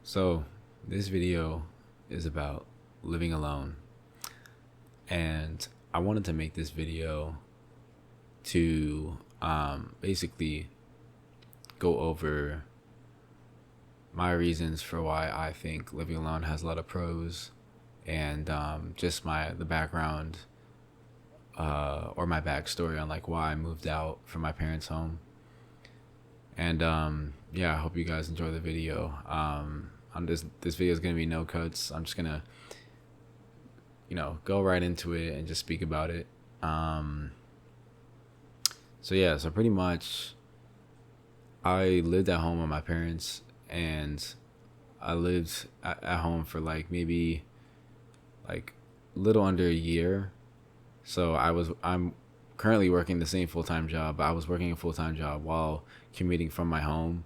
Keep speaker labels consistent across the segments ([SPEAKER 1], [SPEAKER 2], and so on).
[SPEAKER 1] So, this video is about living alone, and I wanted to make this video to basically go over my reasons for why I think living alone has a lot of pros, and just the background or my backstory on like why I moved out from my parents' home. And yeah, I hope you guys enjoy the video. On this video is gonna be no cuts. I'm just gonna go right into it and just speak about it. Um, so pretty much I lived at home with my parents, and I lived at home for like maybe like little under a year. I'm currently working the same full-time job. I was working a full-time job while commuting from my home,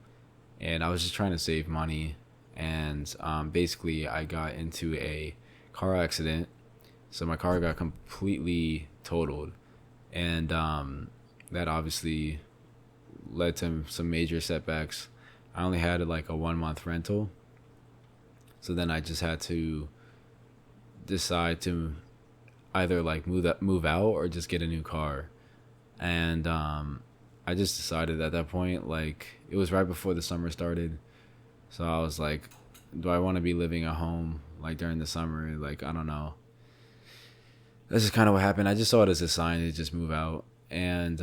[SPEAKER 1] and I was just trying to save money. And basically, I got into a car accident, so my car got completely totaled, and that obviously led to some major setbacks. I only had like a 1 month rental, so then I just had to decide to either like move out or just get a new car. And I just decided at that point, like it was right before the summer started, so I was like, do I want to be living at home like during the summer? Like, I don't know. That's just kind of what happened. I just saw it as a sign to just move out. And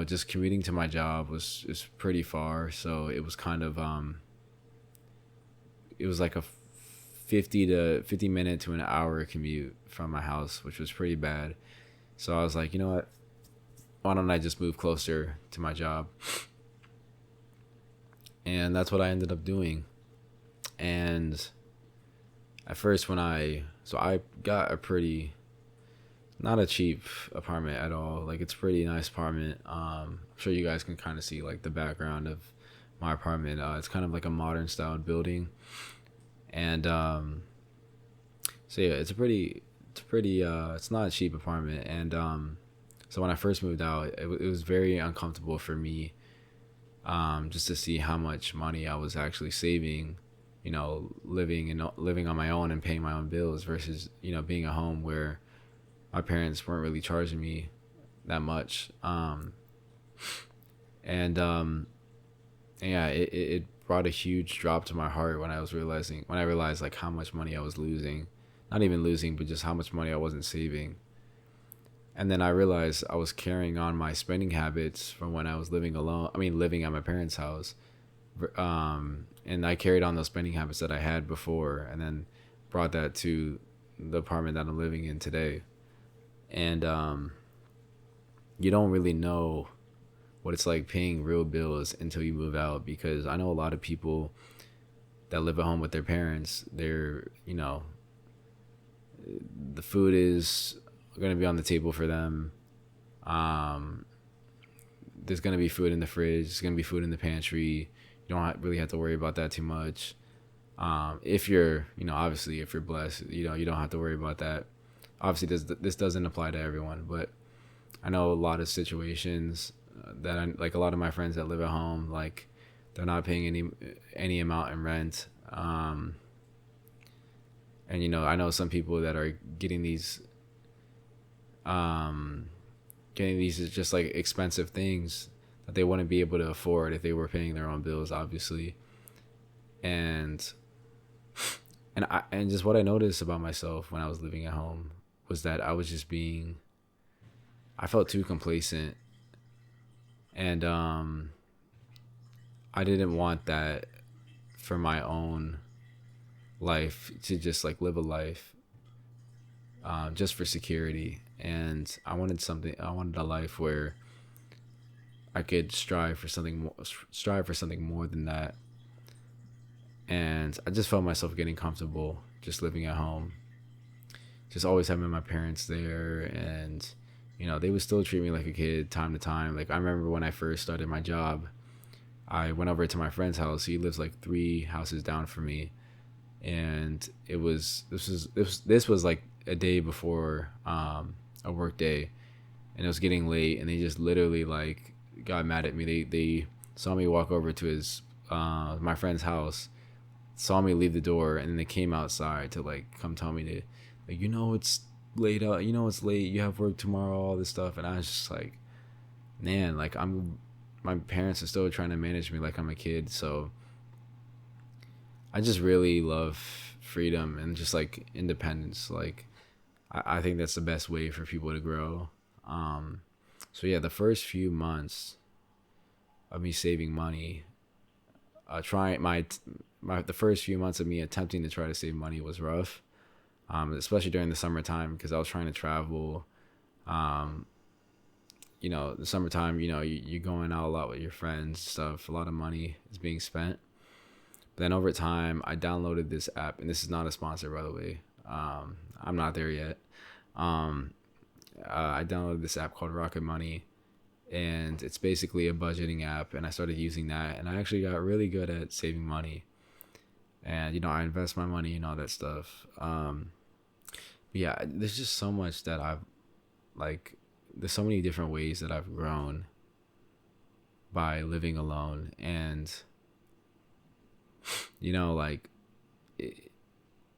[SPEAKER 1] just commuting to my job was pretty far, so it was kind of it was like a 50 minute to an hour commute from my house, which was pretty bad. So I was like, you know what? Why don't I just move closer to my job? And that's what I ended up doing. And at first, I got a pretty, not a cheap apartment at all. Like, it's a pretty nice apartment. I'm sure you guys can kind of see like the background of my apartment. It's kind of like a modern styled building. And so yeah, it's not a cheap apartment. And so when I first moved out, it was very uncomfortable for me, just to see how much money I was actually saving, living on my own and paying my own bills versus being at home where my parents weren't really charging me that much. And yeah, it brought a huge drop to my heart when I realized like how much money I was losing, not even losing, but just how much money I wasn't saving. And then I realized I was carrying on my spending habits from when I was living alone. I mean, living at my parents' house. And I carried on those spending habits that I had before, and then brought that to the apartment that I'm living in today. And you don't really know what it's like paying real bills until you move out, because I know a lot of people that live at home with their parents. The food is going to be on the table for them. Um, there's going to be food in the fridge. There's going to be food in the pantry. You don't really have to worry about that too much. If you're, obviously, if you're blessed, you don't have to worry about that. Obviously, this doesn't apply to everyone, but I know a lot of situations like a lot of my friends that live at home, like they're not paying any amount in rent. And I know some people that are um, getting these just like expensive things that they wouldn't be able to afford if they were paying their own bills, obviously. And and just what I noticed about myself when I was living at home was that I felt too complacent. And I didn't want that for my own life, to just like live a life just for security. And I wanted a life where I could strive for something more than that. And I just felt myself getting comfortable just living at home, just always having my parents there. And they would still treat me like a kid time to time. Like, I remember when I first started my job, I went over to my friend's house. He lives like 3 houses down from me, and this was like a day before a work day, and it was getting late, and they just literally like got mad at me. They saw me walk over to his my friend's house, saw me leave the door, and then they came outside to like come tell me to, like, it's late out, it's late, you have work tomorrow, all this stuff. And I was just like, man, like, my parents are still trying to manage me like I'm a kid. So I just really love freedom and just like independence. Like, I think that's the best way for people to grow. So yeah, the first few months of me saving money, trying the first few months of me attempting to try to save money was rough, especially during the summertime, because I was trying to travel. Um, the summertime, you're going out a lot with your friends, stuff. A lot of money is being spent. But then over time, I downloaded this app, and this is not a sponsor, by the way. I'm not there yet. I downloaded this app called Rocket Money, and it's basically a budgeting app. And I started using that, and I actually got really good at saving money. And I invest my money and all that stuff. Yeah, there's just so much that I've like. There's so many different ways that I've grown by living alone, and like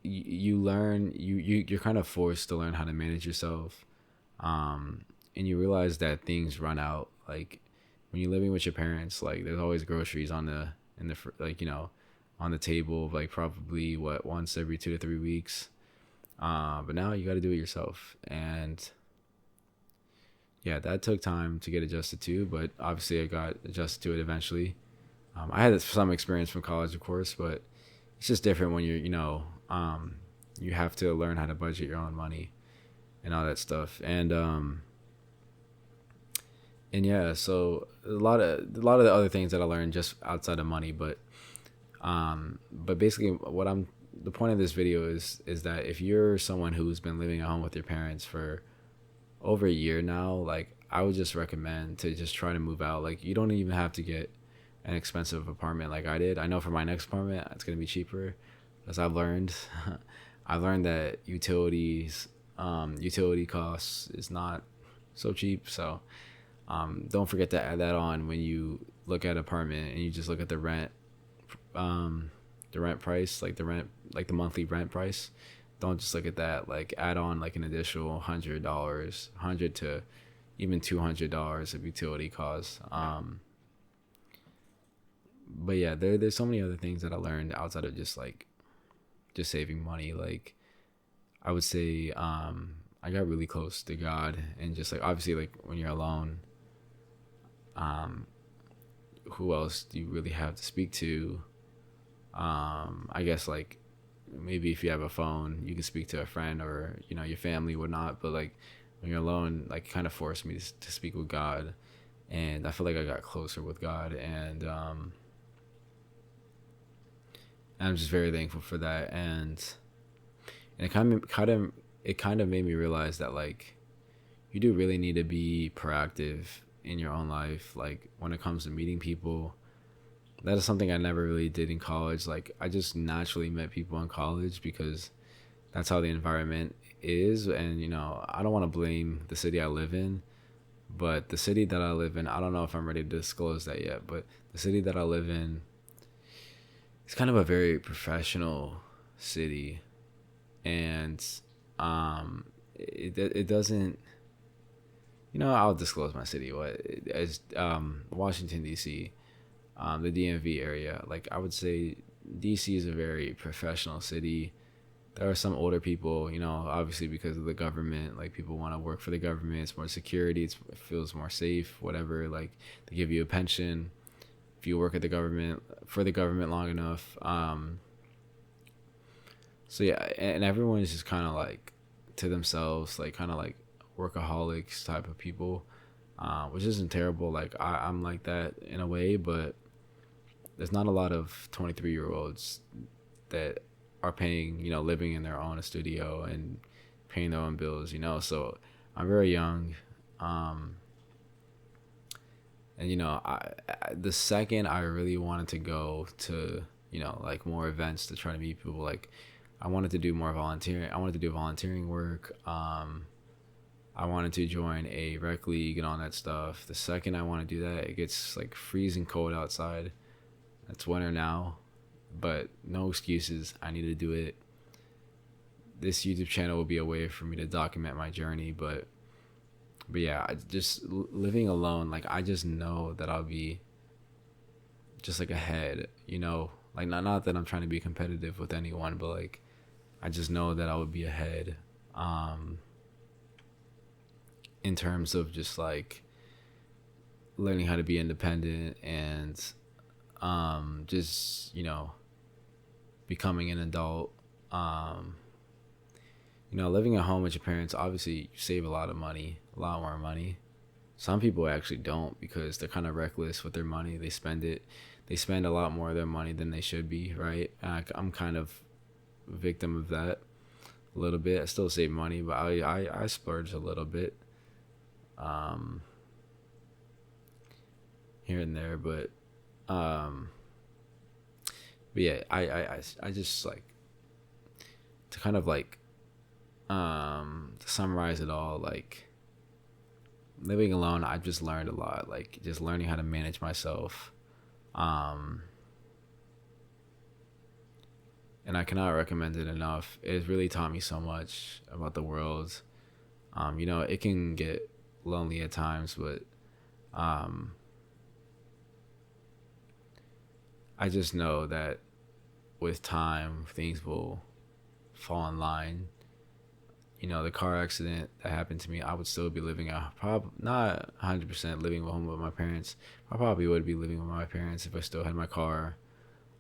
[SPEAKER 1] you learn, you're kind of forced to learn how to manage yourself, and you realize that things run out. Like when you're living with your parents, like there's always groceries on the like on the table, like probably once every 2 to 3 weeks. But now you got to do it yourself, and yeah, that took time to get adjusted to, but obviously I got adjusted to it eventually. I had some experience from college, of course, but it's just different when you have to learn how to budget your own money and all that stuff. And yeah, so a lot of the other things that I learned just outside of money, but basically the point of this video is that if you're someone who's been living at home with your parents for over a year now, like I would just recommend to just try to move out. Like you don't even have to get an expensive apartment like I did. I know for my next apartment it's gonna be cheaper, as I've learned. I've learned that utility costs is not so cheap. So don't forget to add that on when you look at apartment and you just look at the rent price, like the monthly rent price. Don't just look at that. Like add on like an additional $100 to even $200 of utility costs. But yeah, there's so many other things that I learned outside of just saving money. Like I would say I got really close to God, and just like obviously like when you're alone, who else do you really have to speak to? I guess like maybe if you have a phone, you can speak to a friend or your family, whatnot. But like when you're alone, like kind of forced me to speak with God, and I feel like I got closer with God, and I'm just very thankful for that. And it kind of made me realize that like you do really need to be proactive in your own life, like when it comes to meeting people. That is something I never really did in college. Like I just naturally met people in college because that's how the environment is. And I don't want to blame the city I live in, but the city that I live in, I don't know if I'm ready to disclose that yet, but the city that I live in, it's kind of a very professional city. And it doesn't, I'll disclose my city. As Washington DC, the DMV area. Like I would say DC is a very professional city. There are some older people, obviously because of the government, like people want to work for the government. It's more security. It feels more safe, whatever. Like they give you a pension if you work at for the government long enough. So yeah, and everyone is just kind of like to themselves, like kind of like workaholics type of people, which isn't terrible. Like I'm like that in a way, but there's not a lot of 23-year-olds that are paying, living in their own studio and paying their own bills, So I'm very young, and the second I really wanted to go to, like more events to try to meet people, like I wanted to do more volunteering. I wanted to do volunteering work. I wanted to join a rec league and all that stuff. The second I want to do that, it gets like freezing cold outside. It's winter now. but no excuses. I need to do it. This YouTube channel will be a way for me to document my journey, but yeah, just living alone, like I just know that I'll be just like ahead, like not that I'm trying to be competitive with anyone, but like I just know that I would be ahead, um in terms of just like learning how to be independent and just becoming an adult. um Living at home with your parents, obviously you save a lot of money, a lot more money. Some people actually don't because they're kind of reckless with their money. They spend a lot more of their money than they should be, right? I'm kind of a victim of that a little bit. I still save money, but I splurge a little bit, um, here and there. Um, but yeah, I just like to kind of like to summarize it all, like living alone, I've just learned a lot, like just learning how to manage myself. Um, and I cannot recommend it enough. It really taught me so much about the world. It can get lonely at times, but um, I just know that with time, things will fall in line. The car accident that happened to me, I would still be living out, not 100% living home with my parents. I probably would be living with my parents if I still had my car.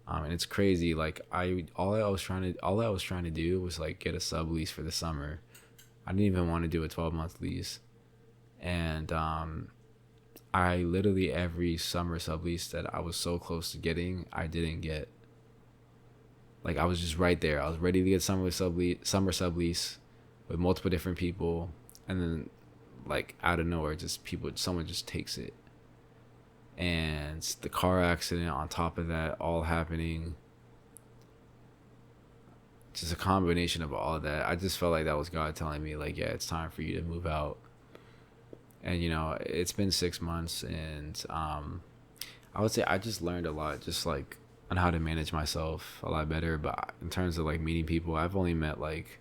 [SPEAKER 1] And it's crazy. Like all I was trying to do was like get a sublease for the summer. I didn't even want to do a 12-month lease, and I literally every summer sublease that I was so close to getting, I didn't get. Like I was just right there. I was ready to get summer sublease with multiple different people, and then like out of nowhere, someone just takes it, and the car accident on top of that all happening. Just a combination of all of that. I just felt like that was God telling me, like, yeah, it's time for you to move out. And it's been 6 months, and I would say I just learned a lot, just like on how to manage myself a lot better. But in terms of like meeting people, I've only met like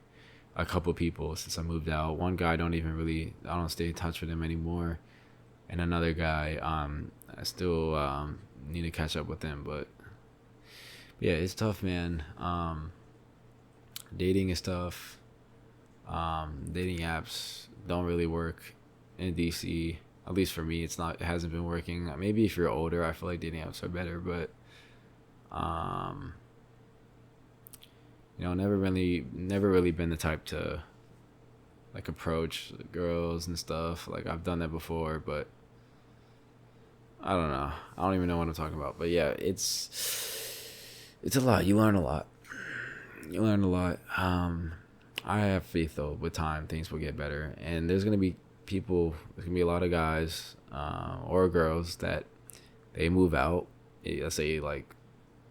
[SPEAKER 1] a couple people since I moved out. One guy, I don't stay in touch with him anymore, and another guy, I still need to catch up with him. But yeah, it's tough, man. Dating is tough. Dating apps don't really work in DC. At least for me, it hasn't been working. Maybe if you're older, I feel like dating apps are better, but um, never really been the type to like approach girls and stuff. Like I've done that before, but I don't know. I don't even know what I'm talking about. But yeah, it's a lot. You learn a lot. I have faith though. With time, things will get better, and there's gonna be people. There's gonna be a lot of guys or girls that they move out. Let's say like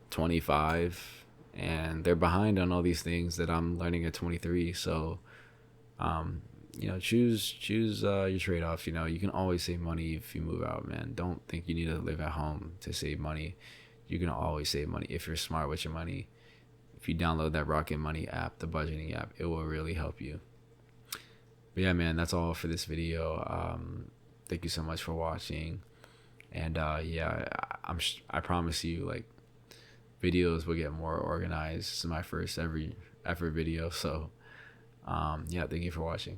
[SPEAKER 1] 25, and they're behind on all these things that I'm learning at 23. So, choose your trade offs. You can always save money if you move out, man. Don't think you need to live at home to save money. You can always save money if you're smart with your money. If you download that Rocket Money app, the budgeting app, it will really help you. But yeah, man, that's all for this video. Thank you so much for watching. And yeah, I promise you, like, videos will get more organized. This is my first ever video. So yeah, thank you for watching.